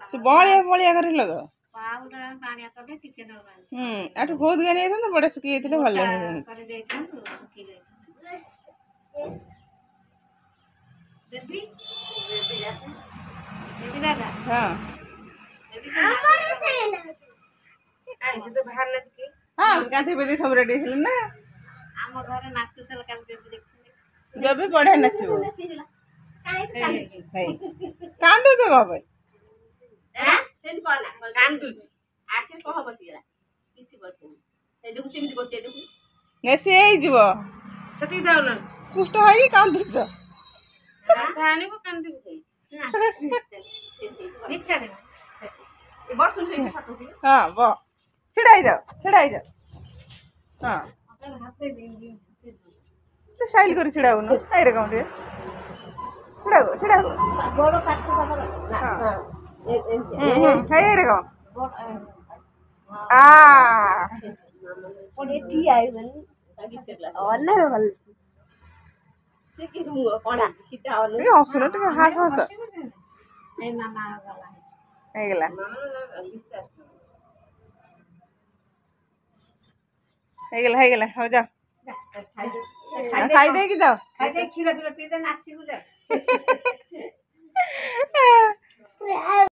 ତୁ ବଳିଆ କରି ଲଗ ଆଠୁ ବହୁତ ଗାନି ଯାଇଥାନ୍ତା ବଡ ଶୁଖି ଯାଇଥିଲେ ଭଲ ଲାଗିଥାନ୍ତା ହଁ ହଁ ଗାଧୋଇ ପାଧୋଇ ସବୁ ରେଡି ହେଇଥିଲେ ନା ଆମ ଘରେ ନାଚୁଥିଲା କାଲି ବଢିଆ ନାଚିବ କାନ୍ଦୁଛ କଣ ପାଇଁ ସିଏ ହେଇଯିବ ସେତିକି ଦାଉନ କୁଷ୍ଟ ହେଇକି କାନ୍ଦୁଛ ଆଣିବୁ କାନ୍ଦିବୁ ହଁ ବ ଛିଡା ହେଇଯାଅ ହଁ ତୁ ଷ୍ଟାଇଲ କରି ଛିଡା ହଉନୁ ଏଇରେ କଣ ଟିକେ ଛିଡା ହୁଅ ହେଇରେ କଣ ହସୁନ ଟିକେ ହାସ ହସ ହେଇଗଲା ହେଇଗଲା ହଉ ଯାଅ ଖାଇଦେଇକି ଯାଅ କ୍ଷୀର ପିଇଦେ ନାଚିବୁ ଯା